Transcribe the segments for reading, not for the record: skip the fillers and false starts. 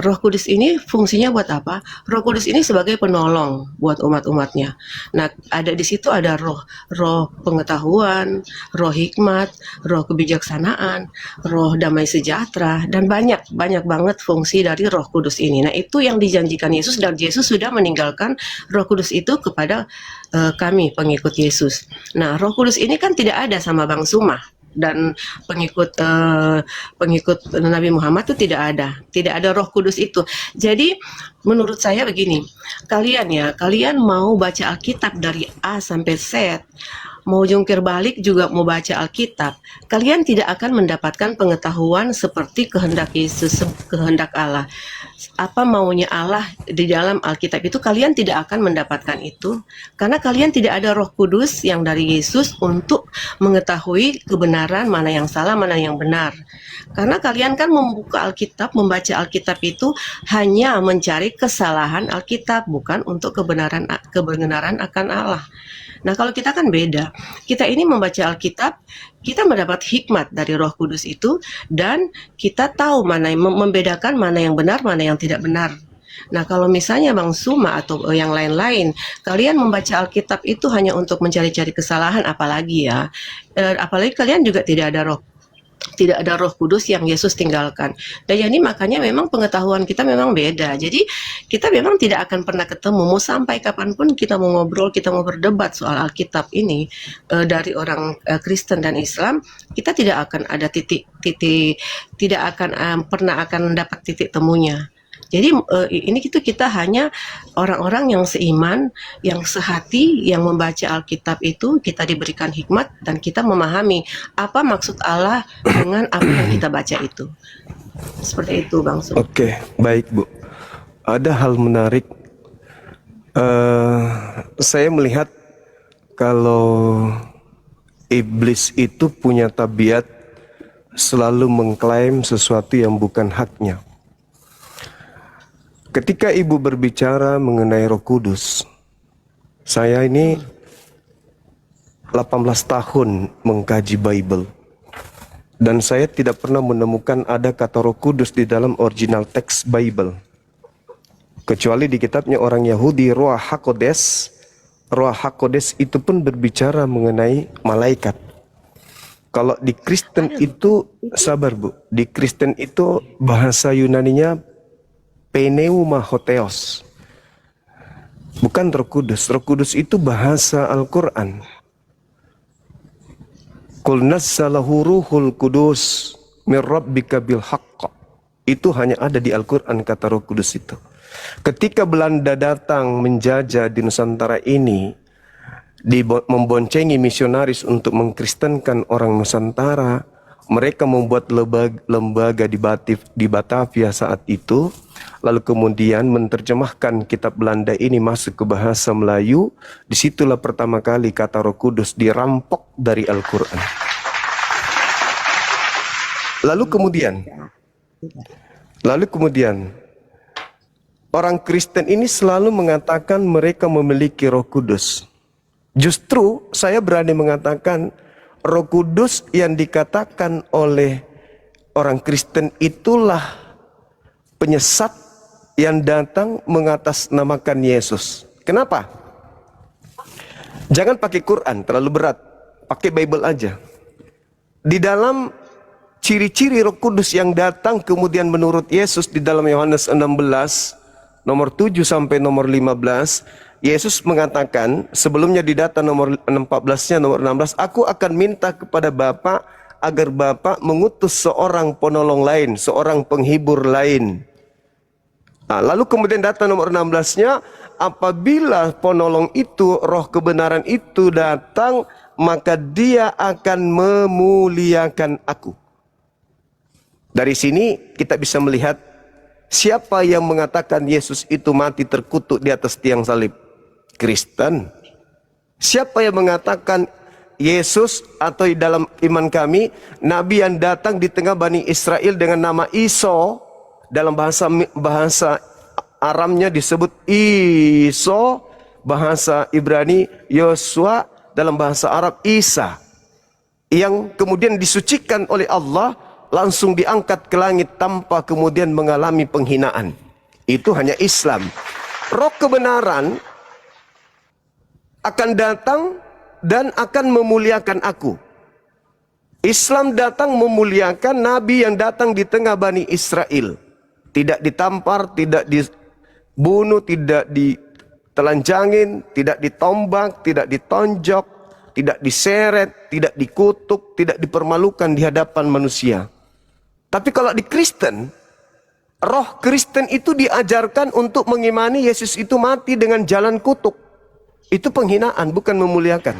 Roh Kudus ini fungsinya buat apa? Roh Kudus ini sebagai penolong buat umat-umatnya. Nah, ada di situ ada roh pengetahuan, roh hikmat, roh kebijaksanaan, roh damai sejahtera, dan banyak banget fungsi dari Roh Kudus ini. Nah, itu yang dijanjikan Yesus, dan Yesus sudah meninggalkan Roh Kudus itu kepada kami pengikut Yesus. Nah, Roh Kudus ini kan tidak ada sama Bang Suma dan pengikut Nabi Muhammad itu tidak ada Roh Kudus itu. Jadi menurut saya begini, kalian mau baca Alkitab dari A sampai Z, mau jungkir balik juga mau baca Alkitab, kalian tidak akan mendapatkan pengetahuan seperti kehendak Yesus, kehendak Allah. Apa maunya Allah di dalam Alkitab itu, kalian tidak akan mendapatkan itu karena kalian tidak ada Roh Kudus yang dari Yesus untuk mengetahui kebenaran, mana yang salah, mana yang benar. Karena kalian kan membuka Alkitab, membaca Alkitab itu hanya mencari kesalahan Alkitab, bukan untuk kebenaran akan Allah. Nah, kalau kita kan beda. Kita ini membaca Alkitab, kita mendapat hikmat dari Roh Kudus itu, dan kita tahu mana membedakan mana yang benar, mana yang tidak benar. Nah, kalau misalnya Bang Suma atau yang lain-lain, kalian membaca Alkitab itu hanya untuk mencari-cari kesalahan, apalagi ya, apalagi kalian juga tidak ada Roh Kudus yang Yesus tinggalkan. Dan jadi makanya memang pengetahuan kita memang beda. Jadi kita memang tidak akan pernah ketemu. Mau sampai kapanpun kita mau ngobrol, kita mau berdebat soal Alkitab ini dari orang Kristen dan Islam, kita tidak akan ada tidak akan pernah akan dapat titik temunya. Jadi ini kita hanya orang-orang yang seiman, yang sehati, yang membaca Alkitab itu, kita diberikan hikmat dan kita memahami apa maksud Allah dengan apa yang kita baca itu. Seperti itu, Bang Su. Oke, baik Bu. Ada hal menarik. Saya melihat kalau iblis itu punya tabiat selalu mengklaim sesuatu yang bukan haknya. Ketika Ibu berbicara mengenai Roh Kudus, saya ini 18 tahun mengkaji Bible, dan saya tidak pernah menemukan ada kata Roh Kudus di dalam original teks Bible, kecuali di kitabnya orang Yahudi, Ruach HaKodes. Ruach HaKodes itu pun berbicara mengenai malaikat. Kalau di Kristen itu, sabar Bu, di Kristen itu bahasa Yunaninya pneumahotheos, bukan Roh Kudus. Roh Kudus itu bahasa Al-Quran. Qul nazzalahu ruhul kudus min rabbika bil haqq. Itu hanya ada di Al-Quran kata Roh Kudus itu. Ketika Belanda datang menjajah di Nusantara ini, memboncengi misionaris untuk mengkristenkan orang Nusantara, mereka membuat lembaga di Batavia saat itu, lalu kemudian menerjemahkan kitab Belanda ini masuk ke bahasa Melayu. Disitulah pertama kali kata Roh Kudus dirampok dari Al-Quran. Lalu kemudian orang Kristen ini selalu mengatakan mereka memiliki Roh Kudus. Justru saya berani mengatakan Roh Kudus yang dikatakan oleh orang Kristen itulah penyesat yang datang mengatasnamakan Yesus. Kenapa? Jangan pakai Quran, terlalu berat. Pakai Bible aja. Di dalam ciri-ciri Roh Kudus yang datang kemudian menurut Yesus di dalam Yohanes 16 nomor 7 sampai nomor 15, Yesus mengatakan, sebelumnya di data nomor 14-nya nomor 16, aku akan minta kepada Bapa agar Bapa mengutus seorang penolong lain, seorang penghibur lain. Nah, lalu kemudian data nomor 16-nya, apabila penolong itu, roh kebenaran itu datang, maka dia akan memuliakan aku. Dari sini kita bisa melihat siapa yang mengatakan Yesus itu mati terkutuk di atas tiang salib? Kristen. Siapa yang mengatakan Yesus atau di dalam iman kami nabi yang datang di tengah Bani Israel dengan nama Iso, dalam bahasa Aramnya disebut Iso, bahasa Ibrani Yosua, dalam bahasa Arab Isa, yang kemudian disucikan oleh Allah langsung diangkat ke langit tanpa kemudian mengalami penghinaan. Itu hanya Islam. Roh kebenaran akan datang dan akan memuliakan aku. Islam datang memuliakan Nabi yang datang di tengah Bani Israel. Tidak ditampar, tidak dibunuh, tidak ditelanjangin, tidak ditombak, tidak ditonjok, tidak diseret, tidak dikutuk, tidak dipermalukan di hadapan manusia. Tapi kalau di Kristen, roh Kristen itu diajarkan untuk mengimani Yesus itu mati dengan jalan kutuk. Itu penghinaan, bukan memuliakan.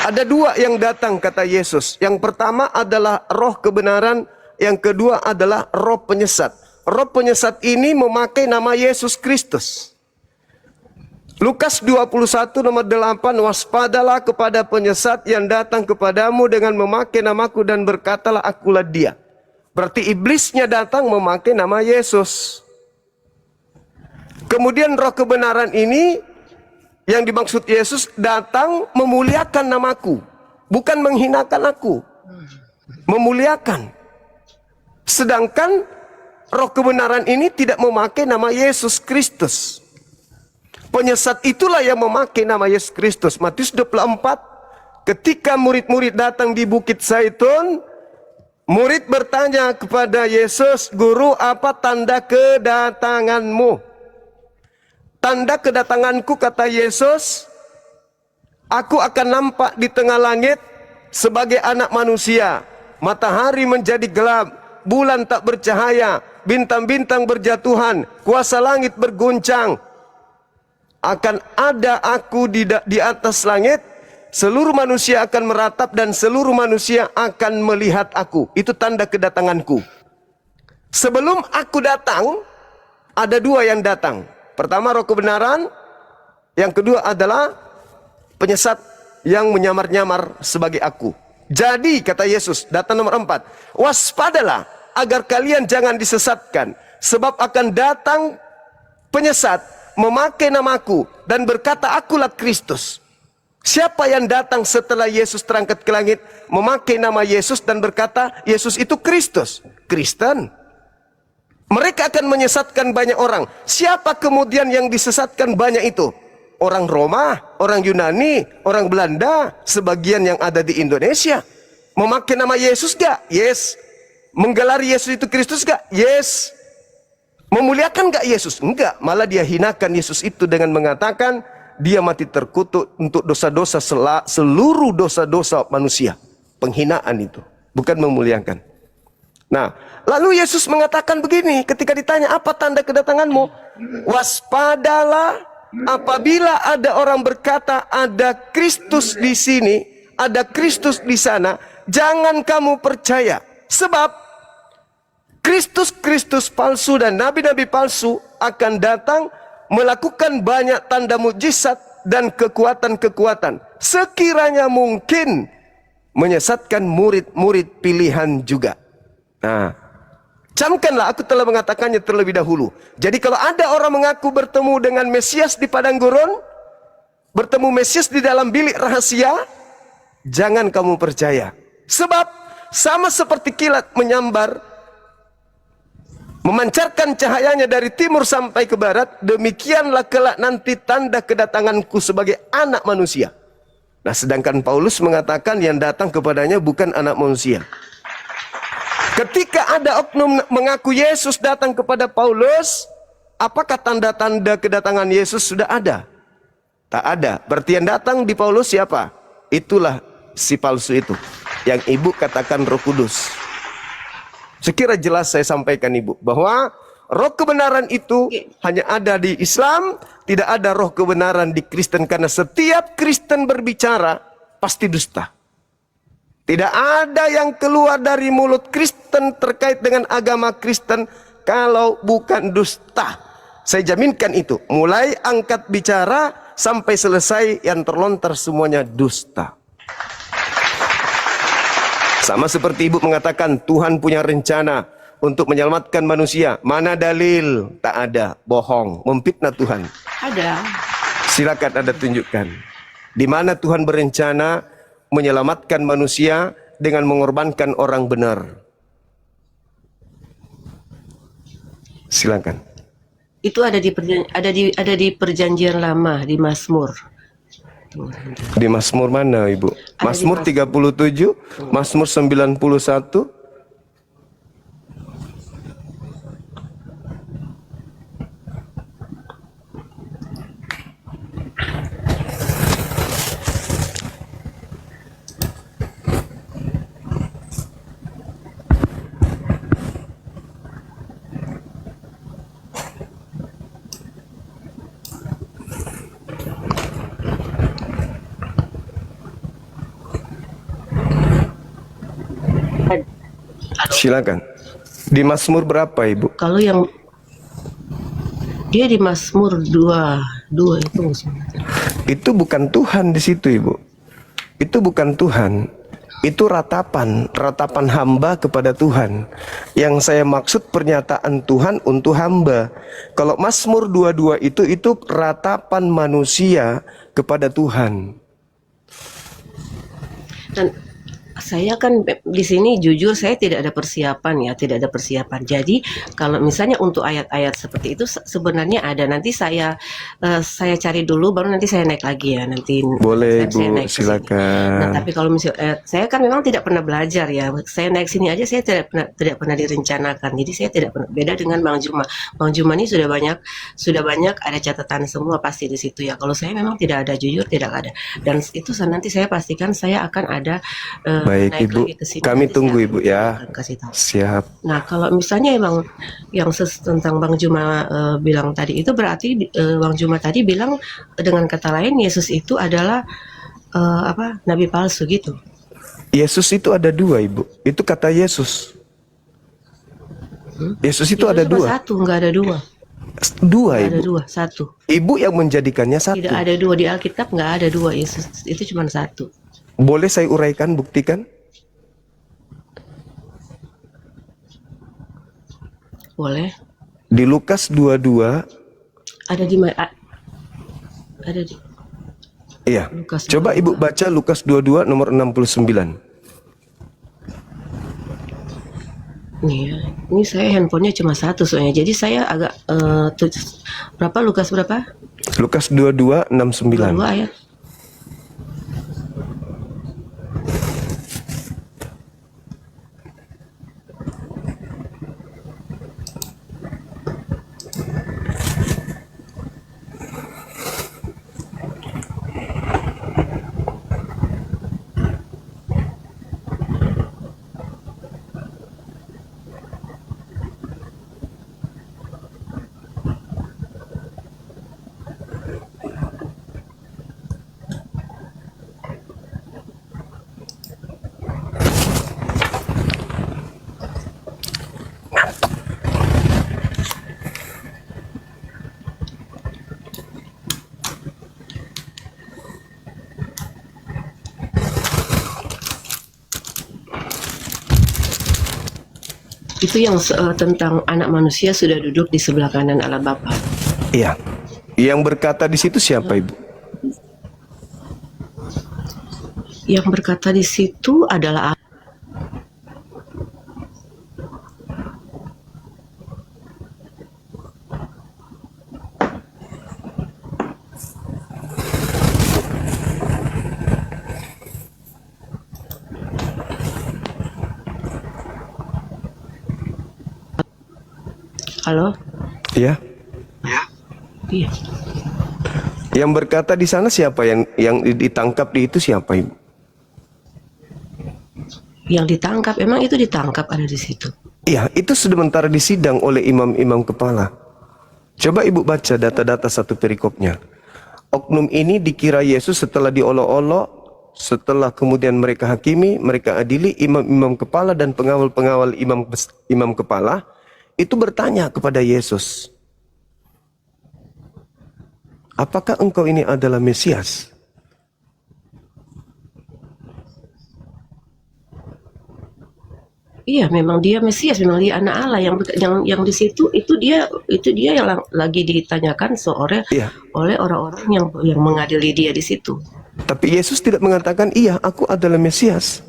Ada dua yang datang kata Yesus. Yang pertama adalah roh kebenaran, yang kedua adalah roh penyesat. Roh penyesat ini memakai nama Yesus Kristus. Lukas 21 nomor 8, waspadalah kepada penyesat yang datang kepadamu dengan memakai namaku dan berkatalah akulah dia. Berarti iblisnya datang memakai nama Yesus. Kemudian roh kebenaran ini yang dimaksud Yesus datang memuliakan namaku. Bukan menghinakan aku. Memuliakan. Sedangkan roh kebenaran ini tidak memakai nama Yesus Kristus. Penyesat itulah yang memakai nama Yesus Kristus. Matius 24, ketika murid-murid datang di Bukit Zaitun, murid bertanya kepada Yesus, Guru, apa tanda kedatanganmu? Tanda kedatanganku, kata Yesus, aku akan nampak di tengah langit sebagai anak manusia. Matahari menjadi gelap, bulan tak bercahaya, bintang-bintang berjatuhan, kuasa langit berguncang. Akan ada aku di atas langit, seluruh manusia akan meratap dan seluruh manusia akan melihat aku. Itu tanda kedatanganku. Sebelum aku datang, ada dua yang datang. Pertama roh kebenaran, yang kedua adalah penyesat yang menyamar-nyamar sebagai aku. Jadi kata Yesus, data nomor 4, waspadalah agar kalian jangan disesatkan, sebab akan datang penyesat memakai namaku dan berkata akulah Kristus. Siapa yang datang setelah Yesus terangkat ke langit memakai nama Yesus dan berkata Yesus itu Kristus? Kristen. Mereka akan menyesatkan banyak orang. Siapa kemudian yang disesatkan banyak itu? Orang Roma, orang Yunani, orang Belanda, sebagian yang ada di Indonesia. Memakai nama Yesus gak? Yes. Menggelar Yesus itu Kristus gak? Yes. Memuliakan gak Yesus? Enggak. Malah dia hinakan Yesus itu dengan mengatakan dia mati terkutuk untuk dosa-dosa seluruh dosa-dosa manusia. Penghinaan itu. Bukan memuliakan. Nah, lalu Yesus mengatakan begini ketika ditanya apa tanda kedatanganmu? Waspadalah apabila ada orang berkata ada Kristus di sini, ada Kristus di sana, jangan kamu percaya. Sebab Kristus palsu dan nabi-nabi palsu akan datang melakukan banyak tanda mukjizat dan kekuatan-kekuatan. Sekiranya mungkin menyesatkan murid-murid pilihan juga. Nah, camkanlah aku telah mengatakannya terlebih dahulu. Jadi kalau ada orang mengaku bertemu dengan Mesias di padang gurun, bertemu Mesias di dalam bilik rahasia, jangan kamu percaya. Sebab sama seperti kilat menyambar, memancarkan cahayanya dari timur sampai ke barat, demikianlah kelak nanti tanda kedatanganku sebagai anak manusia. Nah, sedangkan Paulus mengatakan yang datang kepadanya bukan anak manusia. Ketika ada oknum mengaku Yesus datang kepada Paulus, apakah tanda-tanda kedatangan Yesus sudah ada? Tak ada. Berarti yang datang di Paulus siapa? Itulah si palsu itu. Yang ibu katakan Roh Kudus. Sekira jelas saya sampaikan ibu bahwa roh kebenaran itu hanya ada di Islam, tidak ada roh kebenaran di Kristen, karena setiap Kristen berbicara pasti dusta. Tidak ada yang keluar dari mulut Kristen terkait dengan agama Kristen kalau bukan dusta. Saya jaminkan itu. Mulai angkat bicara sampai selesai yang terlontar semuanya dusta. Sama seperti ibu mengatakan Tuhan punya rencana untuk menyelamatkan manusia. Mana dalil? Tak ada. Bohong. Memfitnah Tuhan. Ada. Silakan Anda tunjukkan. Di mana Tuhan berencana menyelamatkan manusia dengan mengorbankan orang benar? Silakan. Itu ada di perjanjian lama di Mazmur. Di Mazmur mana, Ibu? Ada di Mazmur 37, Mazmur 91. Silakan. Di Mazmur berapa, Ibu? Kalau yang dia di Mazmur 2 itu Itu bukan Tuhan di situ, Ibu. Itu bukan Tuhan. Itu ratapan hamba kepada Tuhan. Yang saya maksud pernyataan Tuhan untuk hamba. Kalau Mazmur 22 itu ratapan manusia kepada Tuhan. Dan saya kan di sini jujur saya tidak ada persiapan ya, tidak ada persiapan. Jadi kalau misalnya untuk ayat-ayat seperti itu sebenarnya ada. Nanti saya cari dulu, baru nanti saya naik lagi ya. Nanti Boleh, saya Bu, naik ke sini. silakan. Nah, tapi kalau misalnya saya kan memang tidak pernah belajar ya. Saya naik sini aja saya tidak pernah direncanakan. Jadi saya tidak pernah, beda dengan Bang Juma. Bang Juma ini sudah banyak ada catatan semua pasti di situ ya. Kalau saya memang tidak ada, jujur tidak ada. Dan itu nanti saya pastikan saya akan ada Baik, naik Ibu. lagi ke sini. Kami Nanti tunggu, saya Ibu, ya. akan kasih tahu. Siap. Nah, kalau misalnya emang yang tentang Bang Juma bilang tadi itu berarti Bang Juma tadi bilang dengan kata lain Yesus itu adalah nabi palsu gitu. Yesus itu ada dua, Ibu. Itu kata Yesus. Yesus itu ada cuma dua. Satu, nggak ada dua. Dua, Nggak ada Ibu. dua, satu. Ibu yang menjadikannya satu. Tidak ada dua di Alkitab, nggak ada dua Yesus. Itu cuma satu. Boleh saya uraikan, buktikan? Boleh. Di Lukas 22. Ada di mana? Ada di Iya. Lukas Coba 22. Ibu baca Lukas 22 nomor 69. Nih ya. Ini saya handphonenya cuma satu soalnya. Jadi saya agak berapa Lukas berapa? Lukas 22 69. 22 ayat. Itu yang tentang anak manusia sudah duduk di sebelah kanan Allah Bapa. Iya. Yang berkata di situ siapa, Ibu? Yang berkata di situ adalah Halo? Iya. Iya. Yang berkata di sana siapa, yang ditangkap di itu siapa, Ibu? Yang ditangkap, emang itu ditangkap ada di situ. Iya, itu sementara disidang oleh imam-imam kepala. Coba Ibu baca data-data satu perikopnya. Oknum ini dikira Yesus setelah diolok-olok, setelah kemudian mereka hakimi, mereka adili, imam-imam kepala dan pengawal-pengawal imam kepala itu bertanya kepada Yesus, apakah engkau ini adalah Mesias? Iya, memang dia Mesias, memang dia anak Allah yang di situ itu dia yang lagi ditanyakan Iya. oleh orang-orang yang mengadili dia di situ. Tapi Yesus tidak mengatakan, iya, aku adalah Mesias.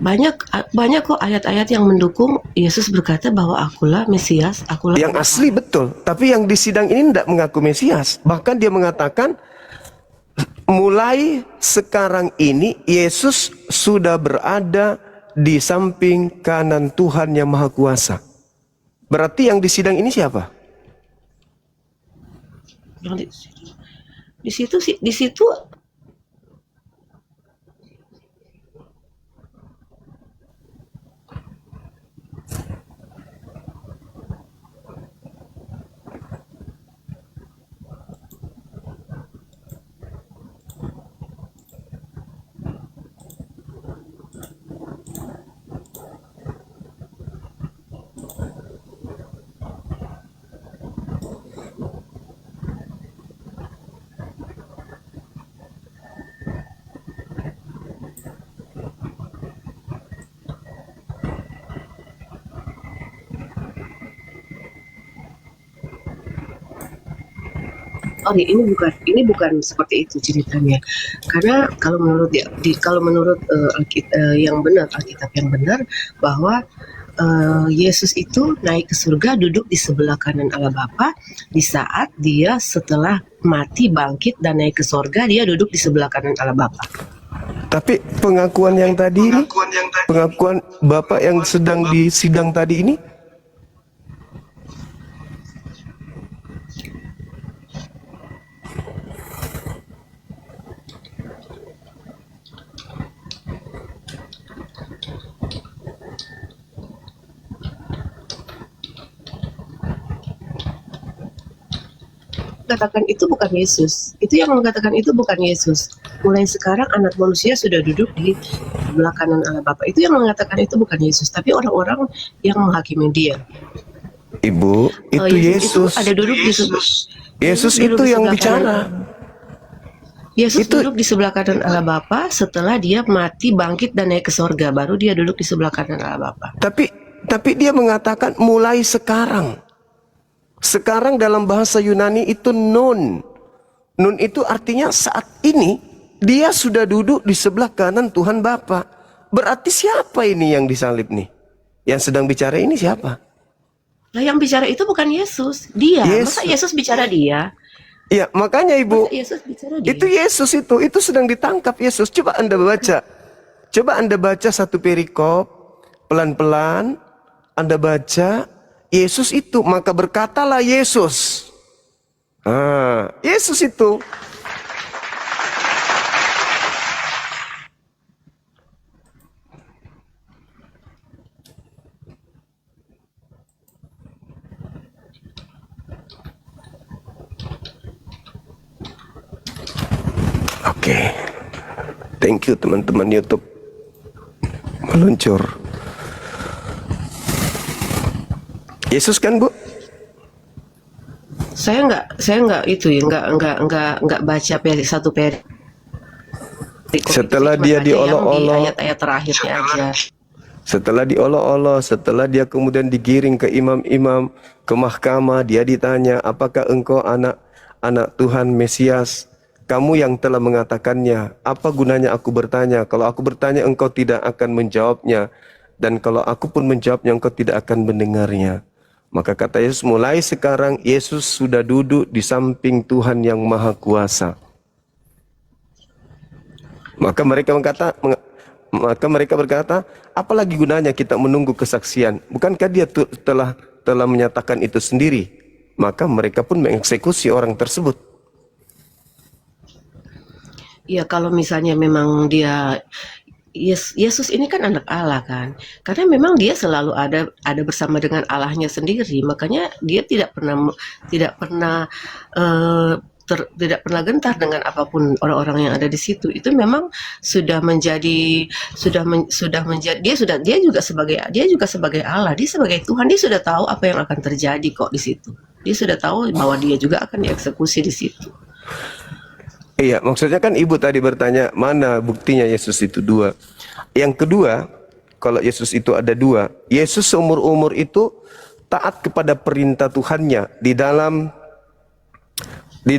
banyak banyak kok ayat-ayat yang mendukung Yesus berkata bahwa akulah Mesias, akulah Yang asli betul, tapi yang di sidang ini tidak mengaku Mesias. Bahkan dia mengatakan, mulai sekarang ini Yesus sudah berada di samping kanan Tuhan yang Maha Kuasa. Berarti yang di sidang ini siapa? yang di situ sih, di situ oh ini bukan seperti itu ceritanya. Karena kalau menurut kalau menurut yang benar, Alkitab yang benar, bahwa Yesus itu naik ke surga, duduk di sebelah kanan Allah Bapa. Di saat dia setelah mati, bangkit dan naik ke surga, dia duduk di sebelah kanan Allah Bapa. Tapi pengakuan yang tadi ini, pengakuan Bapak yang sedang di sidang tadi ini, Katakan itu bukan Yesus. Itu yang mengatakan itu bukan Yesus. Mulai sekarang anak manusia sudah duduk di sebelah kanan Allah Bapa. Itu yang mengatakan itu bukan Yesus, tapi orang-orang yang menghakimi dia. Ibu, itu Yesus. Itu ada duduk di sebelah. Yesus itu yang bicara. Yesus Itu- duduk di sebelah kanan Allah Bapa setelah dia mati, bangkit dan naik ke sorga. Baru dia duduk di sebelah kanan Allah Bapa. Tapi dia mengatakan mulai sekarang. Sekarang dalam bahasa Yunani itu nun. Nun itu artinya saat ini dia sudah duduk di sebelah kanan Tuhan Bapa. Berarti siapa ini yang disalib nih? Yang sedang bicara ini siapa? Nah, yang bicara itu bukan Yesus, dia. Yesus. Masa Yesus bicara dia? Ya, makanya Ibu, Masa Yesus bicara dia? itu Yesus itu sedang ditangkap Yesus. Coba Anda baca. Coba Anda baca satu perikop pelan-pelan. Anda baca Yesus itu, maka berkatalah Yesus. Yesus itu. Oke. Thank you teman-teman YouTube. Meluncur. Yesus kan, Bu? Saya nggak itu ya, nggak baca satu peri. Setelah dia diolok-olok, ayat-ayat terakhirnya aja. setelah diolok-olok, setelah dia kemudian digiring ke imam-imam, ke mahkamah, dia ditanya, apakah engkau anak Tuhan Mesias? Kamu yang telah mengatakannya, apa gunanya aku bertanya? Kalau aku bertanya, engkau tidak akan menjawabnya. Dan kalau aku pun menjawabnya, engkau tidak akan mendengarnya. Maka kata Yesus, mulai sekarang Yesus sudah duduk di samping Tuhan yang Maha Kuasa. Maka mereka berkata, apalagi gunanya kita menunggu kesaksian? Bukankah dia telah menyatakan itu sendiri? Maka mereka pun mengeksekusi orang tersebut. Ya kalau misalnya memang dia Yesus ini kan anak Allah kan, karena memang dia selalu ada bersama dengan Allahnya sendiri, makanya dia tidak pernah tidak pernah gentar dengan apapun orang-orang yang ada di situ. Itu memang sudah menjadi dia juga sebagai Allah, dia sebagai Tuhan, dia sudah tahu apa yang akan terjadi kok di situ. Dia sudah tahu bahwa dia juga akan dieksekusi di situ. Iya, maksudnya kan Ibu tadi bertanya, mana buktinya Yesus itu dua? Yang kedua, kalau Yesus itu ada dua, Yesus seumur-umur itu taat kepada perintah Tuhannya. Di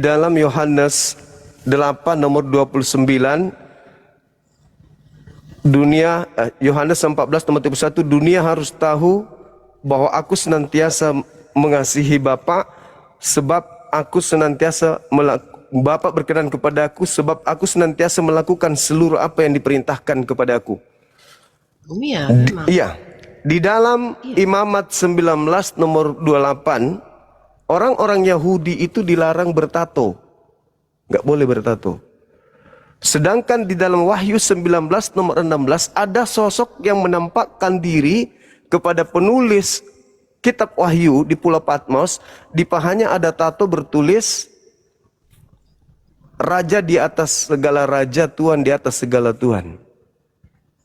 dalam Yohanes 8 nomor 29, dunia, Yohanes 14 nomor 31, dunia harus tahu bahwa aku senantiasa mengasihi Bapa, sebab aku senantiasa Bapa berkenan kepada aku, sebab aku senantiasa melakukan seluruh apa yang diperintahkan kepada aku. Iya, memang. Iya, di dalam Imamat 19 nomor 28, orang-orang Yahudi itu dilarang bertato, nggak boleh bertato. Sedangkan di dalam Wahyu 19 nomor 16 ada sosok yang menampakkan diri kepada penulis kitab Wahyu di Pulau Patmos. Di pahanya ada tato bertulis Raja di atas segala raja, Tuhan di atas segala Tuhan.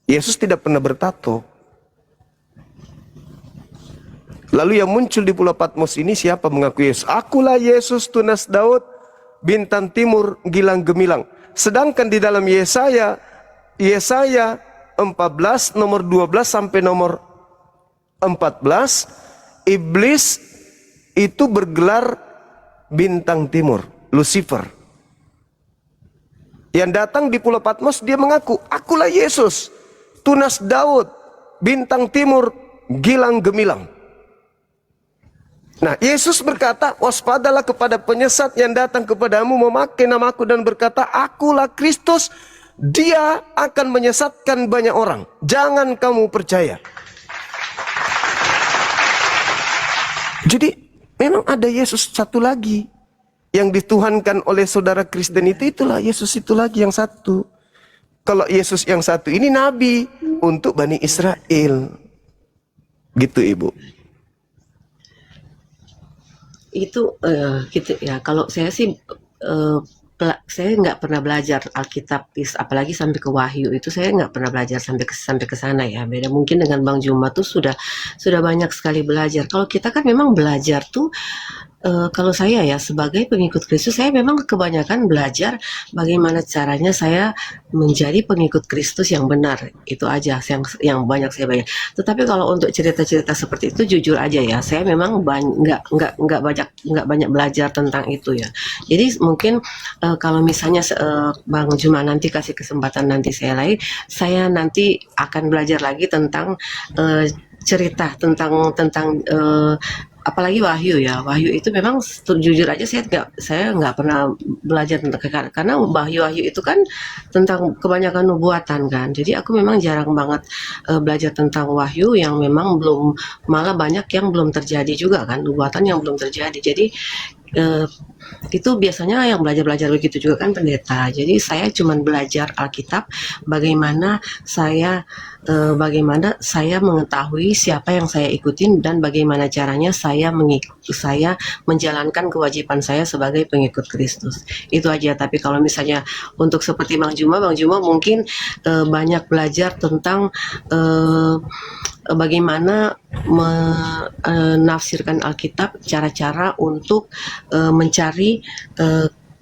Yesus tidak pernah bertato. Lalu yang muncul di Pulau Patmos ini siapa mengaku Yesus? Akulah Yesus, tunas Daud, bintang timur, gilang gemilang. Sedangkan di dalam Yesaya 14 nomor 12 sampai nomor 14, iblis itu bergelar bintang timur, Lucifer. Yang datang di Pulau Patmos dia mengaku, akulah Yesus, tunas Daud, bintang timur, gilang gemilang. Nah, Yesus berkata, waspadalah kepada penyesat yang datang kepadamu memakai namaku dan berkata, akulah Kristus, dia akan menyesatkan banyak orang. Jangan kamu percaya. Jadi, memang ada Yesus satu lagi. Yang dituhankan oleh saudara Kristen itu, itulah Yesus itu lagi yang satu. Kalau Yesus yang satu ini Nabi untuk Bani Israel. Gitu Ibu. Itu gitu ya. Kalau saya sih saya nggak pernah belajar Alkitab, apalagi sampai ke Wahyu itu saya nggak pernah belajar sampai ke sana ya. Beda mungkin dengan Bang Juma tuh sudah banyak sekali belajar. Kalau kita kan memang belajar tuh kalau saya ya sebagai pengikut Kristus, saya memang kebanyakan belajar bagaimana caranya saya menjadi pengikut Kristus yang benar. Itu aja yang banyak saya belajar. Tetapi kalau untuk cerita-cerita seperti itu jujur aja ya, saya memang nggak banyak belajar tentang itu ya. Jadi mungkin kalau misalnya Bang Juma nanti kasih kesempatan nanti saya nanti akan belajar lagi tentang cerita tentang apalagi Wahyu ya. Wahyu itu memang jujur aja saya nggak pernah belajar tentang, karena Wahyu itu kan tentang kebanyakan nubuatan kan. Jadi aku memang jarang banget belajar tentang Wahyu yang memang malah banyak yang belum terjadi juga kan, nubuatan yang belum terjadi. Jadi itu biasanya yang belajar begitu juga kan pendeta. Jadi saya cuma belajar Alkitab, bagaimana saya mengetahui siapa yang saya ikutin dan bagaimana caranya saya menjalankan kewajiban saya sebagai pengikut Kristus. Itu aja. Tapi kalau misalnya untuk seperti Bang Juma mungkin banyak belajar tentang bagaimana menafsirkan Alkitab, cara-cara untuk mencari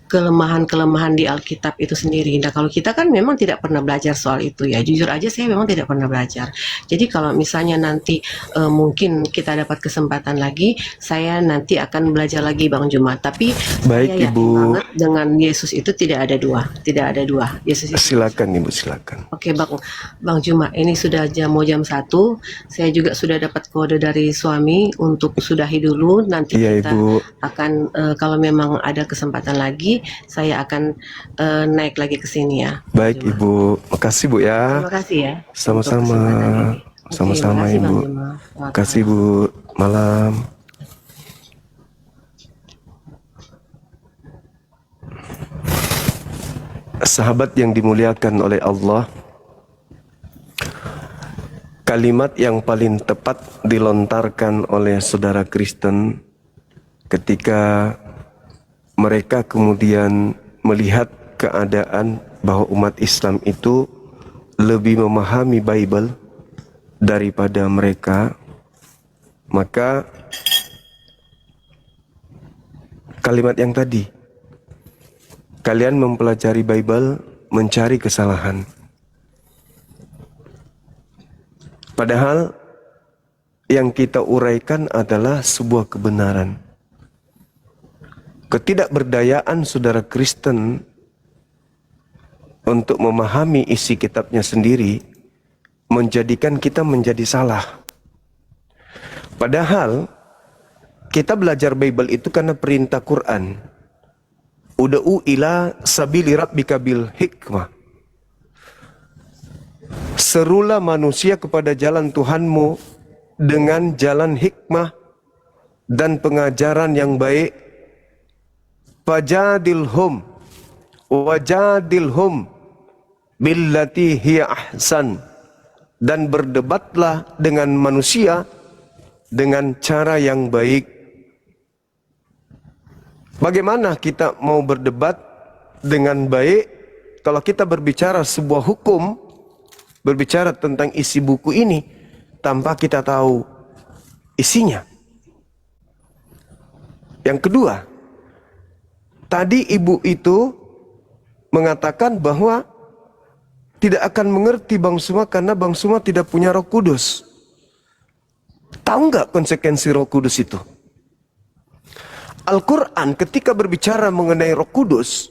kelemahan-kelemahan di Alkitab itu sendiri. Nah, kalau kita kan memang tidak pernah belajar soal itu ya. Jujur aja saya memang tidak pernah belajar. Jadi kalau misalnya nanti mungkin kita dapat kesempatan lagi, saya nanti akan belajar lagi Bang Juma. Tapi baik saya yakin Ibu, banget dengan Yesus itu tidak ada dua. Yesus itu. Silakan Ibu, silakan. Oke Bang Juma, ini sudah mau jam 1. Saya juga sudah dapat kode dari suami untuk sudahi dulu. Nanti Iya, kita Ibu. akan kalau memang ada kesempatan lagi, saya akan naik lagi ke sini ya. Baik Ibu, makasih Bu ya. Terima kasih ya. Sama-sama. Sama-sama makasih, Ibu. Bang Juma. Makasih Bu. Malam. Sahabat yang dimuliakan oleh Allah, kalimat yang paling tepat dilontarkan oleh saudara Kristen ketika mereka kemudian melihat keadaan bahwa umat Islam itu lebih memahami Bible daripada mereka, maka kalimat yang tadi, kalian mempelajari Bible mencari kesalahan. Padahal yang kita uraikan adalah sebuah kebenaran. Ketidakberdayaan saudara Kristen untuk memahami isi kitabnya sendiri menjadikan kita menjadi salah. Padahal kita belajar Bible itu karena perintah Quran. Ud'u ila sabili rabbika bil hikmah. Serulah manusia kepada jalan Tuhanmu dengan jalan hikmah dan pengajaran yang baik. Fajadilhum wajadilhum billati hiya ahsan, dan berdebatlah dengan manusia dengan cara yang baik. Bagaimana kita mau berdebat dengan baik kalau kita berbicara sebuah hukum, berbicara tentang isi buku ini tanpa kita tahu isinya? Yang kedua, tadi ibu itu mengatakan bahwa tidak akan mengerti Bang Suma karena Bang Suma tidak punya Roh Kudus. Tahu nggak konsekuensi Roh Kudus itu? Al-Quran ketika berbicara mengenai Roh Kudus,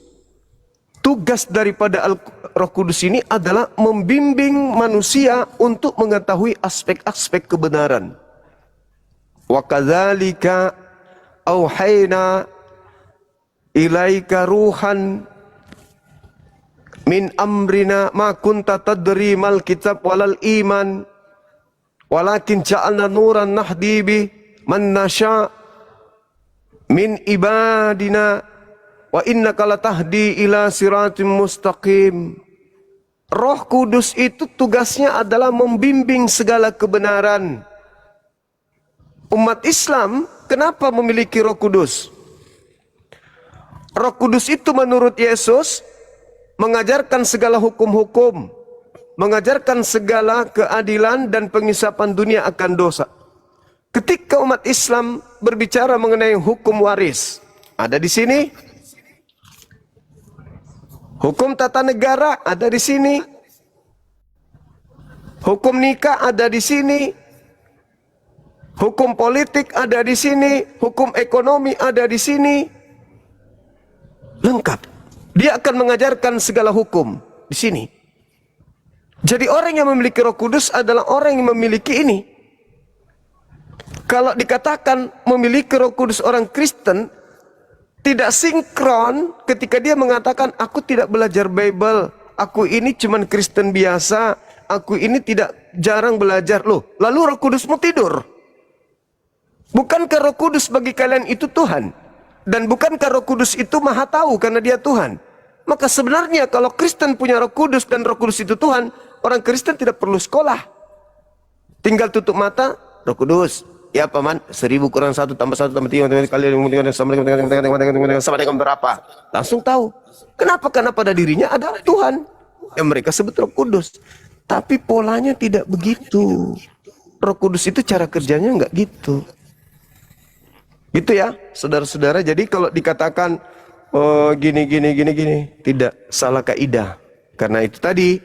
tugas daripada Roh Kudus ini adalah membimbing manusia untuk mengetahui aspek-aspek kebenaran. Wa kadzalika auhayna ilaika ruhan min amrina ma kunta tadri mal kitab walal iman walakin ja'alna nuran nahdi bi man nasha min ibadina wa innaka latahdi ila siratim mustaqim. Roh Kudus itu tugasnya adalah membimbing segala kebenaran. Umat Islam kenapa memiliki Roh Kudus? Roh Kudus itu menurut Yesus mengajarkan segala hukum-hukum, mengajarkan segala keadilan dan pengisapan dunia akan dosa. Ketika umat Islam berbicara mengenai hukum waris, ada di sini. Hukum tata negara ada di sini. Hukum nikah ada di sini. Hukum politik ada di sini, hukum ekonomi ada di sini. Lengkap. Dia akan mengajarkan segala hukum di sini. Jadi orang yang memiliki Roh Kudus adalah orang yang memiliki ini. Kalau dikatakan memiliki Roh Kudus orang Kristen tidak sinkron ketika dia mengatakan aku tidak belajar Bible, aku ini cuman Kristen biasa, aku ini tidak jarang belajar. Loh, lalu Roh Kudusmu tidur? Bukankah Roh Kudus bagi kalian itu Tuhan? Dan bukankah Roh Kudus itu maha tahu karena dia Tuhan? Maka sebenarnya kalau Kristen punya Roh Kudus dan Roh Kudus itu Tuhan, orang Kristen tidak perlu sekolah. Tinggal tutup mata, Roh Kudus. Ya paman, 1000 kurang 1 tambah 1 tambah 3 kali sama dengan berapa? Langsung tahu. Kenapa? Karena pada dirinya ada Tuhan yang mereka sebut Roh Kudus. Tapi polanya tidak begitu. Roh Kudus itu cara kerjanya enggak gitu. Gitu ya, saudara-saudara. Jadi kalau dikatakan oh gini, tidak, salah kaidah. Karena itu tadi,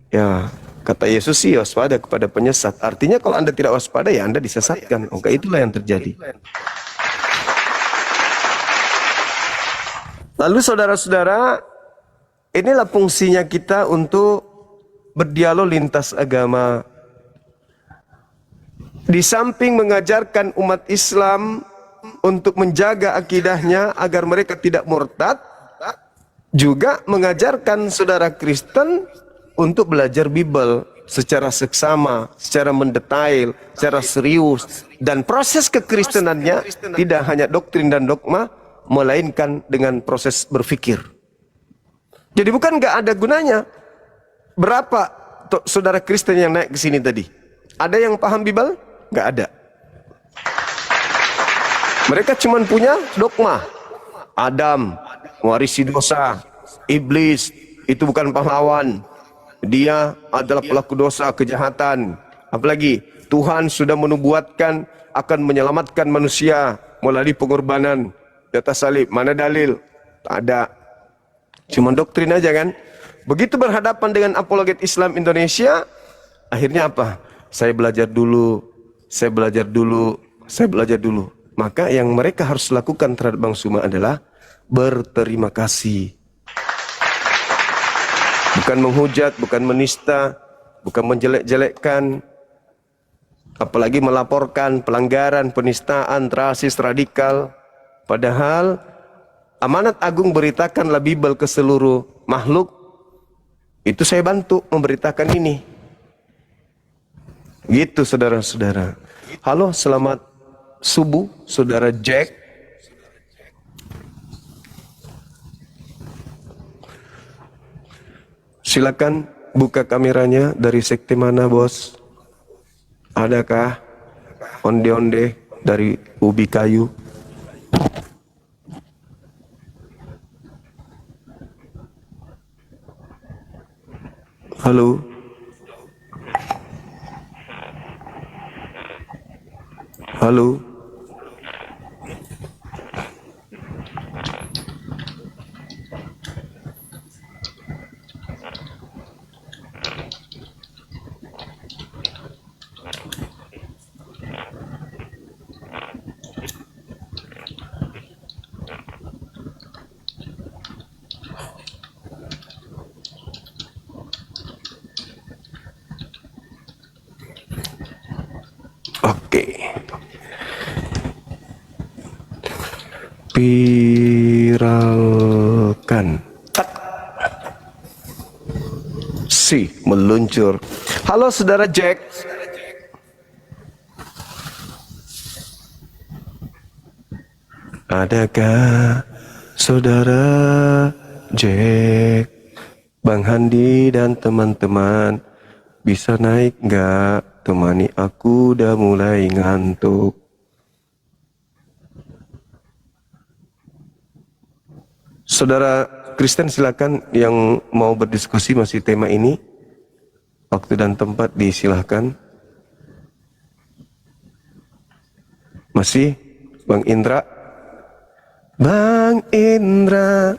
ya kata Yesus sih waspada kepada penyesat. Artinya kalau Anda tidak waspada ya Anda disesatkan. Oke, itulah yang terjadi. Lalu saudara-saudara, inilah fungsinya kita untuk berdialog lintas agama. Di samping mengajarkan umat Islam untuk menjaga akidahnya agar mereka tidak murtad, juga mengajarkan saudara Kristen untuk belajar Bible secara seksama, secara mendetail, secara serius. Dan proses kekristenannya tidak hanya doktrin dan dogma, melainkan dengan proses berpikir. Jadi bukan nggak ada gunanya. Berapa saudara Kristen yang naik ke sini tadi? Ada yang paham Bible? Nggak ada. Mereka cuma punya dogma. Adam mewarisi dosa, iblis itu bukan pahlawan, dia adalah pelaku dosa kejahatan. Apalagi Tuhan sudah menubuatkan akan menyelamatkan manusia melalui pengorbanan di atas salib. Mana dalil? Tak ada. Cuma doktrin aja kan. Begitu berhadapan dengan apologet Islam Indonesia, akhirnya apa? Saya belajar dulu. Maka yang mereka harus lakukan terhadap Bang Suma adalah berterima kasih. Bukan menghujat, bukan menista, bukan menjelek-jelekkan, apalagi melaporkan pelanggaran, penistaan, rasis, radikal. Padahal amanat agung beritakanlah Bible ke seluruh makhluk. Itu saya bantu memberitakan ini. Gitu saudara-saudara. Halo, selamat subuh saudara Jack. Silakan buka kameranya. Dari sekte mana, bos? Adakah onde-onde dari ubi kayu? Halo. Halo. Oke. Viralkan. Si meluncur. Halo saudara Jack. Adakah saudara Jack, Bang Handi dan teman-teman bisa naik nggak? Temani aku, udah mulai ngantuk. Saudara Kristen silakan yang mau berdiskusi masih tema ini. Waktu dan tempat disilahkan. Masih Bang Indra. Bang Indra,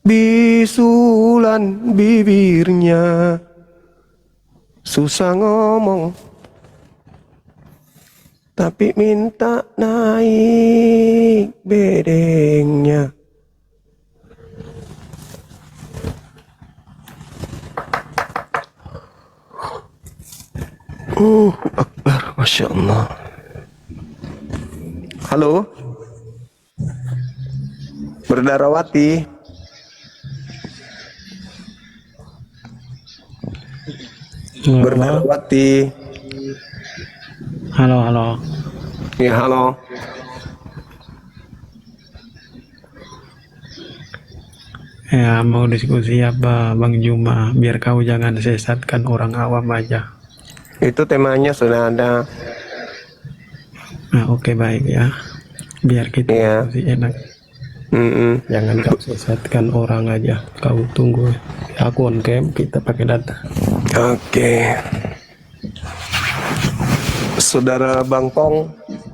bisulan bibirnya, susah ngomong, tapi minta naik bedengnya. Akbar, Masya Allah. Halo, Berdarawati. Berdarawati. Halo, halo. Ya, halo. Ya, mau diskusi apa, Bang Juma? Biar kau jangan sesatkan orang awam aja. Itu temanya sudah ada. Nah, oke, baik ya. Biar kita Iya. diskusi enak. Mm-mm. Jangan kau sesatkan orang aja. Kau tunggu. Aku on cam, kita pakai data. Oke. Saudara Bang Pong.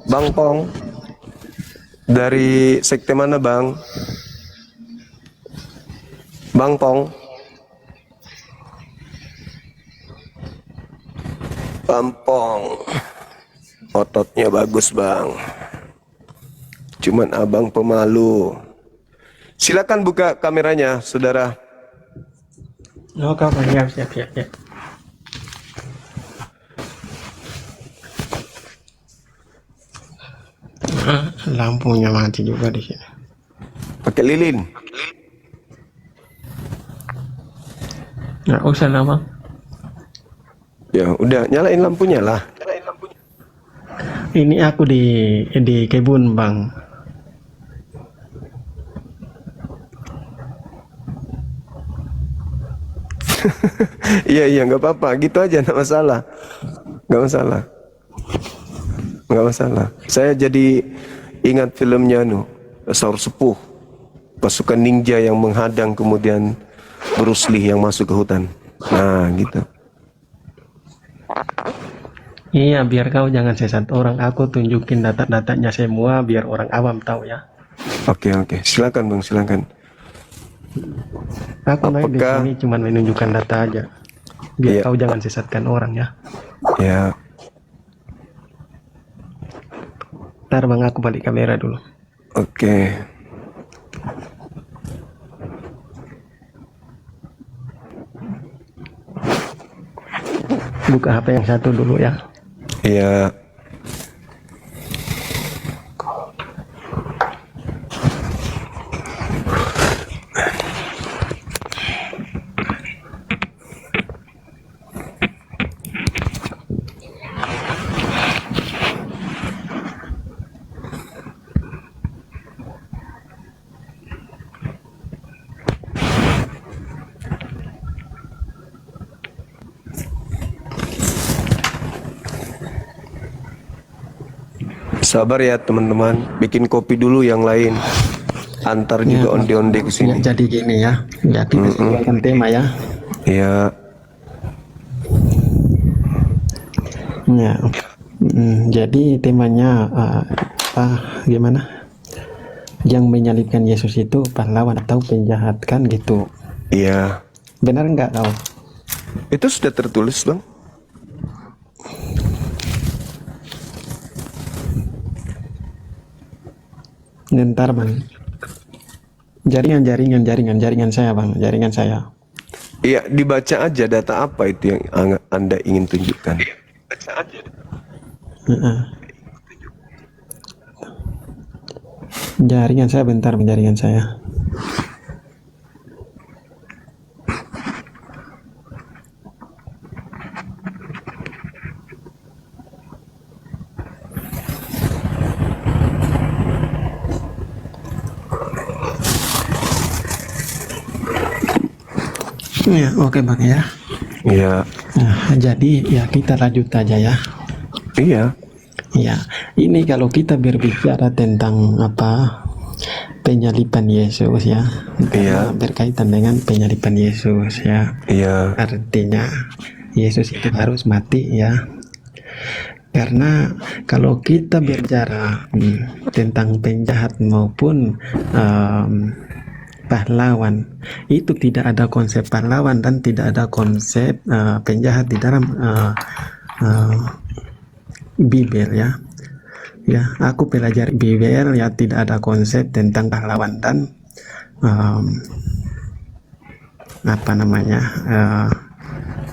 Bang Pong. Dari sekte mana, Bang? Bang Pong. Bang Pong. Ototnya bagus, Bang. Cuman abang pemalu. Silakan buka kameranya, saudara. Oh, kau siap, siap, siap, siap. Lampunya mati juga di sini. Pakai lilin. Nggak usah nama. Ya, udah nyalain lampunya lah. Ini aku di kebun, Bang. Iya, nggak apa-apa. Gitu aja, nggak masalah. Nggak masalah. Nggak masalah. Saya jadi ingat filmnya Saur Sepuh. Pasukan ninja yang menghadang kemudian Bruce Lee yang masuk ke hutan. Nah, gitu. Iya, biar kau jangan sesat orang. Aku tunjukin data-datanya semua biar orang awam tahu ya. Oke. Silakan, Bang, silakan. Aku naik di Apakah- sini cuma menunjukkan data aja. Biar Iya. kau jangan sesatkan orang ya. Ya, Ntar Bang, aku balik kamera dulu. oke. buka HP yang satu dulu ya. Iya. Sabar ya teman-teman, bikin kopi dulu yang lain. Antar juga onde-onde ke Ya, sini. jadi gini ya. Ya kita sesuaikan tema ya. Iya. Ya. Jadi temanya gimana? Yang menyalibkan Yesus itu pahlawan atau penjahat kan gitu. Iya. Benar nggak kau? Itu sudah tertulis, Bang. Ntar bang. Jaringan saya bang. Jaringan saya. Iya, dibaca aja data apa itu yang Anda ingin tunjukkan. Iya, baca aja. Jaringan saya bentar, jaringan saya. Ya, oke bang ya. Iya. Nah, jadi ya kita lanjut aja ya. Iya. Ya, ini kalau kita berbicara tentang penyaliban Yesus ya, Iya. berkaitan dengan penyaliban Yesus ya. Iya. Artinya Yesus itu harus mati ya. Karena kalau kita bicara tentang penjahat maupun pahlawan, itu tidak ada konsep pahlawan dan tidak ada konsep penjahat di dalam Bible ya. Ya, aku pelajari Bible ya, tidak ada konsep tentang pahlawan dan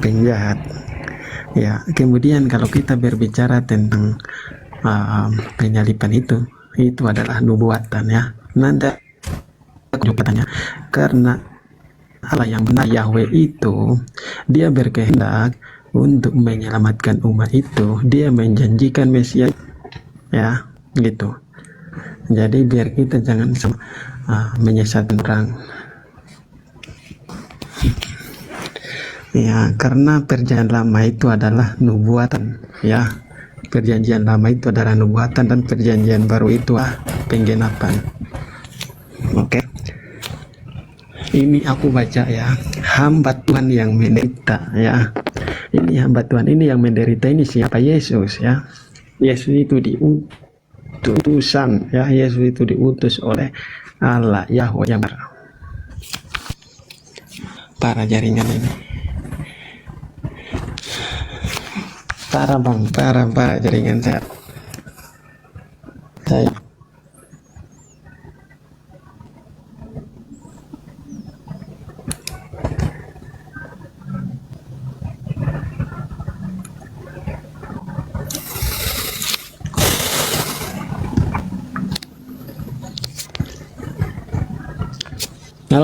penjahat. Ya, kemudian kalau kita berbicara tentang penyaliban itu adalah nubuatan ya. Nanti aku bertanya, karena Allah yang benar Yahweh itu dia berkehendak untuk menyelamatkan umat itu, dia menjanjikan Mesias ya gitu. Jadi biar kita jangan menyesatkan orang ya, karena perjanjian lama itu adalah nubuatan ya. Perjanjian lama itu adalah nubuatan dan perjanjian baru itu penggenapan. Oke. Ini aku baca ya, hamba Tuhan yang menderita ya. Ini hamba Tuhan ini yang menderita ini siapa? Yesus ya. Yesus itu diutusan ya. Yesus itu diutus oleh Allah Yahweh yang para jaringan ini. Parah bang, parah jaringan saya. Halo.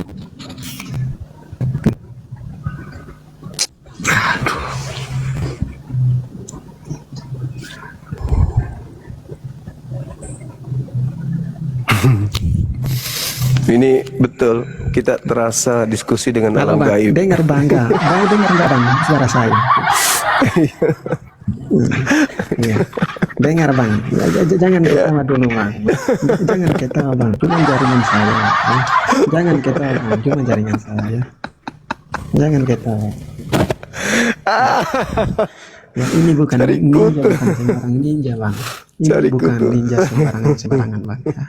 Ini betul, kita terasa diskusi dengan Halo alam bang, gaib. dengar bangga, dengar nggak bang suara saya? Iya. Dengar bang, jangan ketawa dulu bang, jangan ketawa bang, cuma jaringan saya, ya. Jangan ketawa bang, cuma jaringan saya, ya. Jangan ketawa. Ya ini bukan ninja, bukan sembarang ninja bang, ini Cari bukan kutu. ninja sembarangan bang. Ya.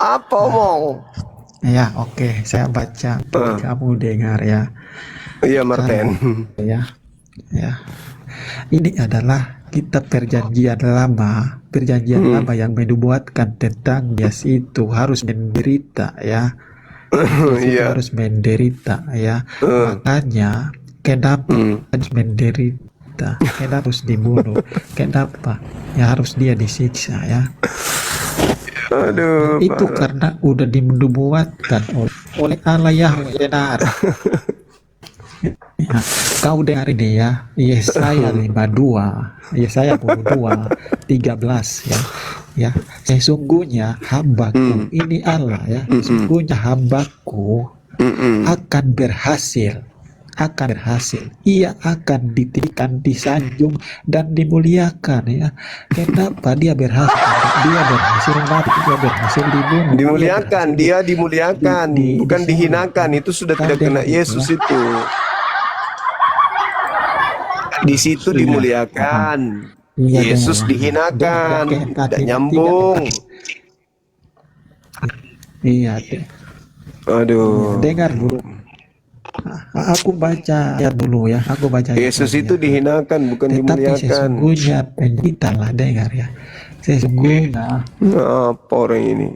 Apa omong? Ya oke, saya baca, kamu dengar ya. Iya, Martin. Ya, ya. Ini adalah kitab perjanjian lama, lama yang menubuatkan tentang Yesus itu harus menderita ya. Yesus itu Iya. harus menderita ya. Makanya kenapa harus menderita, kenapa harus dibunuh, kenapa ya harus dia disiksa ya. Aduh, Itu parah. karena udah dinubuatkan oleh Allah Yahweh benar. Ya, kau dengar ini ya, Yesaya 52, Yesaya 52, 13 ya. Ya, sesungguhnya hambaku, ini Allah ya, sesungguhnya hambaku akan berhasil, ia akan ditinggikan, disanjung dan dimuliakan ya. Kenapa dia berhasil? Dia berhasil mati, dia berhasil dibunuh, Dimuliakan, dia dimuliakan, bukan di sini. dihinakan. Itu sudah Kau tidak kena dengar itu Yesus ya. itu. Di situ Iya. dimuliakan. Iya, Yesus dengar. dihinakan, Dengar, tidak nyambung. Iya, Aduh. dengar dulu. Aku baca ya dulu ya, aku baca Yesus Yesaya. itu dihinakan, bukan Tetapi dimuliakan. sesungguhnya penderita lah, dengar ya. Sesungguhnya Apa orang ini?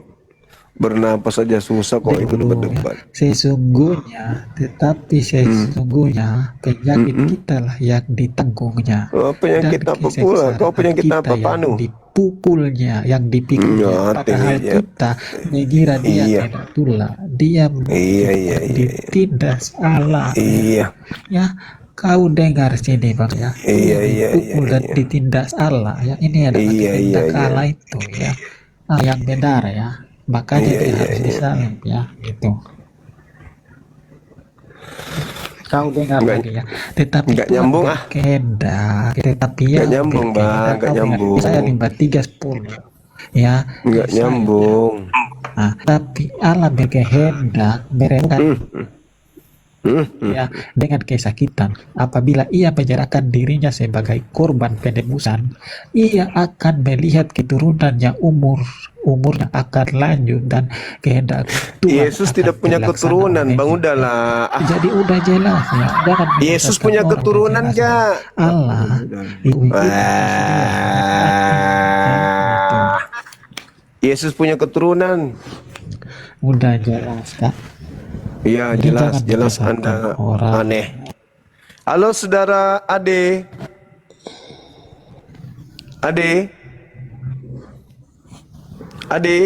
Bernapas saja susah kok ikut dulu ya. berdebat. Sesungguhnya, tetapi sesungguhnya penyakit kita lah yang ditanggungnya. Penyakit Dan apa pula? Kau kesengsaraan penyakit kita apa, yang Panu? dipukulnya, yang dipikulnya. Padahal ya. kita mengira dia Iya. tidak tulah, dia Iya. ditindas Allah. Iya. Ya, kau dengar sini bang ya. Iya. Dipukul dan ditindas Allah ya. Ini adalah Iya. kehendak Allah itu ya. Yang benar ya. Makanya dia harus disalib ya, gitu. Kau dengar lagi ya. Tetapi nggak Tuhan nyambung, berkehendak, tetapi yang Nggak nyambung, Bang, berkehendak, nggak kau dengar, nyambung. Yesaya 53:10 ya. Nggak Yesaya. nyambung. Nah, tapi Allah berkehendak mereka ya dengan kesakitan. Apabila ia menyerahkan dirinya sebagai korban penebusan, ia akan melihat keturunannya, umurnya akan lanjut dan kehendak Tuhan Yesus akan tidak punya terlaksana keturunan, olehnya. Bang. Udahlah. Jadi udah jelas ya. Jangan Yesus menyesatkan punya orang, keturunan udah jelas. gak? Allah itu Yesus punya keturunan. udah jelas Kak. Iya, Jadi jelas, jangan jelas menyesatkan Anda orang. aneh. Halo saudara Ade. Ade. Ade.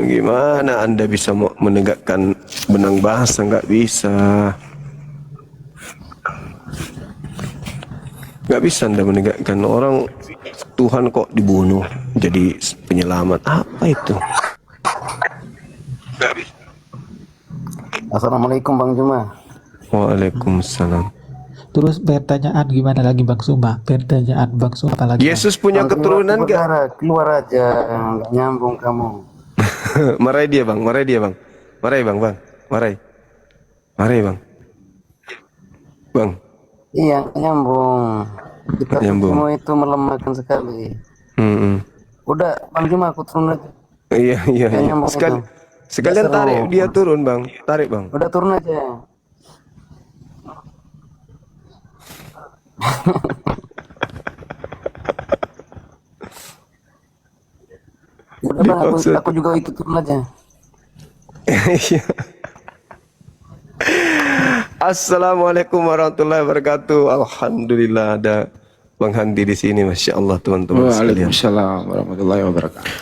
Gimana Anda bisa menegakkan benang bahasa? Nggak bisa. Nggak bisa Anda menegakkan. Orang Tuhan kok dibunuh jadi penyelamat. Apa itu? Assalamualaikum Bang Juma. Waalaikumsalam. Terus pertanyaan gimana lagi Bang Suma? Pertanyaan Bang Suma apa lagi? Yesus punya Bang Juma, keturunan gak? saudara, keluar aja, nggak nyambung kamu. Marahi dia bang, marahi dia bang. Marahi bang, marahi. Marahi bang. Bang. Iya, nggak nyambung. Kita Nyambung. semua itu melemahkan sekali. Udah Bang Juma, aku turun aja. Iya. Nggak nyambung itu. Sekalian Nggak tarik seru. dia turun bang, tarik bang. Udah turun aja. Udah Bang, aku juga ikut turun aja. Iya. Assalamualaikum warahmatullahi wabarakatuh. Alhamdulillah ada Bang Handi di sini, masya Allah teman-teman sekalian. Waalaikumsalam warahmatullahi wabarakatuh.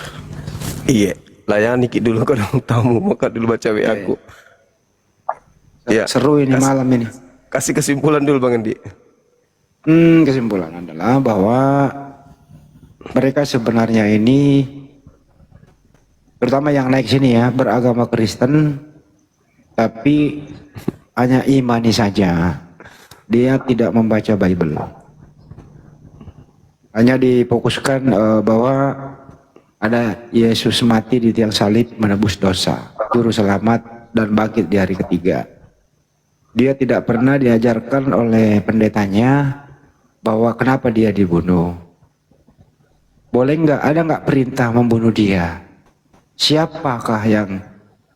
Iya, layani Ki dulu kalau tamu, maka dulu baca WA aku. Iya. Seru ini malam ini. Kasih kesimpulan dulu Bang Handi. Kesimpulan adalah bahwa mereka sebenarnya ini, terutama yang naik sini ya, beragama Kristen, tapi hanya imani saja. Dia tidak membaca Bible. Hanya difokuskan bahwa ada Yesus mati di tiang salib menebus dosa, juru selamat dan bangkit di hari ketiga. Dia tidak pernah diajarkan oleh pendetanya bahwa kenapa dia dibunuh. Boleh nggak, ada nggak perintah membunuh dia? Siapakah yang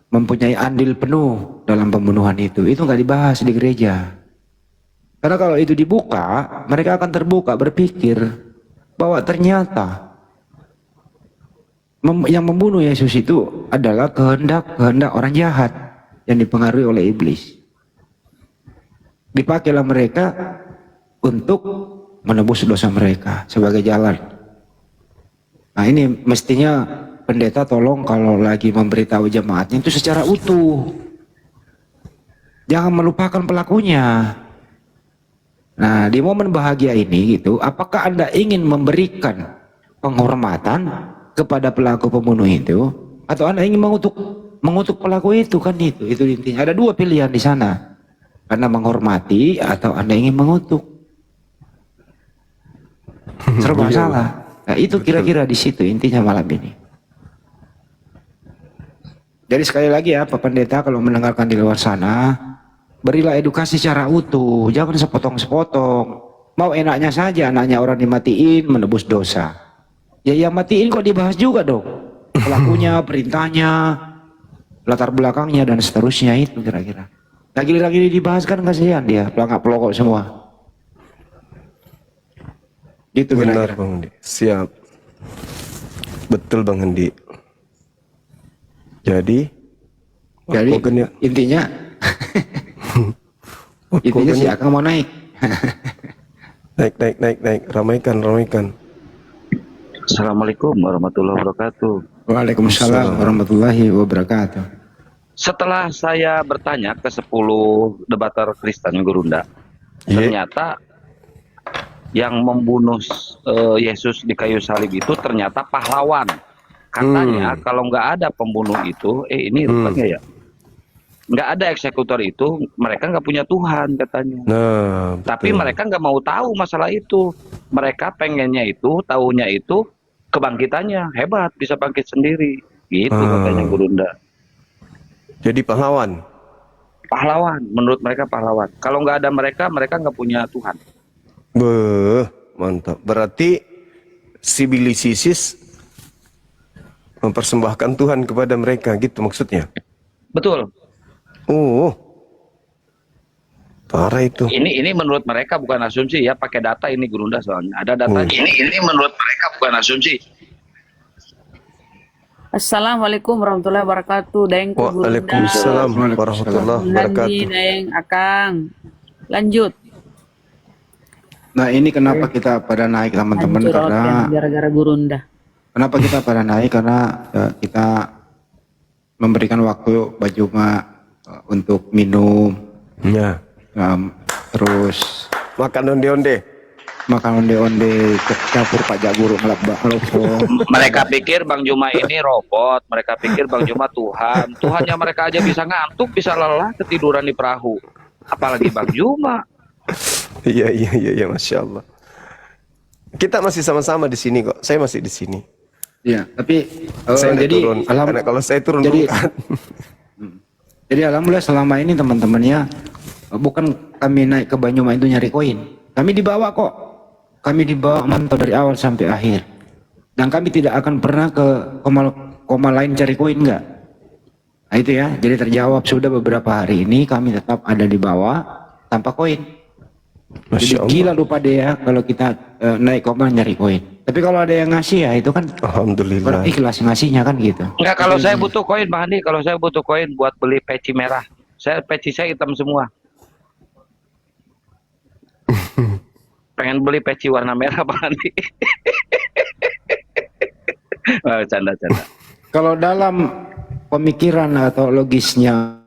mempunyai andil penuh dalam pembunuhan itu? Itu nggak dibahas di gereja. Karena kalau itu dibuka, mereka akan terbuka berpikir. bahwa ternyata yang membunuh Yesus itu adalah kehendak orang jahat yang dipengaruhi oleh iblis. Dipakailah mereka untuk menebus dosa mereka sebagai jalan. Nah ini mestinya pendeta tolong kalau lagi memberitahu jemaatnya itu secara utuh. Jangan melupakan pelakunya. Nah di momen bahagia ini gitu, apakah Anda ingin memberikan penghormatan kepada pelaku pembunuh itu, atau Anda ingin mengutuk pelaku itu? Kan itu intinya. Ada dua pilihan di sana. Anda menghormati atau Anda ingin mengutuk. Serba salah. Nah, itu kira-kira di situ intinya malam ini. Jadi sekali lagi ya Pak Pendeta, kalau mendengarkan di luar sana, berilah edukasi secara utuh, jangan sepotong-sepotong. Mau enaknya saja anaknya orang dimatiin menebus dosa. Ya yang matiin kok dibahas juga dong. Pelakunya, perintahnya, latar belakangnya dan seterusnya itu kira-kira. Lagi-lagi dibahas kan kasihan dia, pelangak-pelokok semua. Gitu Benar kira-kira. Bang Hendi. Siap. Betul Bang Hendi. Jadi Intinya intinya si Akang mau naik. naik, ramaikan. Assalamualaikum warahmatullahi wabarakatuh. Waalaikumsalam warahmatullahi wabarakatuh. Setelah saya bertanya ke 10 debater Kristen Gurunda, ternyata yang membunuh Yesus di kayu salib itu ternyata pahlawan. Katanya kalau nggak ada pembunuh itu, ini rupanya ya, nggak ada eksekutor itu, mereka nggak punya Tuhan katanya. Nah, Tapi betul. mereka nggak mau tahu masalah itu. Mereka pengennya itu, tahunya itu kebangkitannya hebat, bisa bangkit sendiri. Gitu katanya Gurunda. Jadi pahlawan. Pahlawan, menurut mereka pahlawan. Kalau nggak ada mereka, mereka nggak punya Tuhan. Beuh, mantap. Berarti si Bilis Isis mempersembahkan Tuhan kepada mereka, gitu maksudnya. Betul. Oh, parah itu. Ini menurut mereka bukan asumsi ya, pakai data ini Gurunda soalnya. Ada datanya. Ini menurut mereka bukan asumsi. Assalamualaikum warahmatullahi wabarakatuh. Daeng ku Gurunda. Waalaikumsalam warahmatullahi Landi wabarakatuh. Daeng Akang. Lanjut. Nah ini kenapa kita pada naik teman-teman, Hancur karena Oten gara-gara Gurunda. kenapa kita pada naik karena kita memberikan waktu Pak Juma untuk minum, Ya, terus makan onde-onde. makan onde-onde, campur pajak guru ngelap lopo. Mereka pikir Bang Juma ini robot. Mereka pikir Bang Juma Tuhan. Tuhannya mereka aja bisa ngantuk, bisa lelah, ketiduran di perahu. Apalagi Bang Juma. Iya, Masya Allah. Kita masih sama-sama di sini kok. Saya masih di sini. Ya, tapi Saya nggak jadi turun. Karena kalau saya turun jadi- bukan. Jadi alhamdulillah selama ini teman-temannya bukan kami naik ke Banyuma itu nyari koin. Kami dibawa kok. Kami dibawa mantau dari awal sampai akhir. Dan kami tidak akan pernah ke koma lain cari koin, enggak. Nah itu ya, jadi terjawab sudah beberapa hari ini kami tetap ada di bawah tanpa koin. Jadi Masya Allah. gila lupa deh ya kalau kita naik koma nyari koin. Tapi kalau ada yang ngasih ya itu kan Alhamdulillah. ikhlas ngasihnya kan gitu. Enggak, kalau saya butuh koin Bang Andi, kalau saya butuh koin buat beli peci merah. Peci saya hitam semua. Pengen beli peci warna merah Bang Andi. Canda. Kalau dalam pemikiran atau logisnya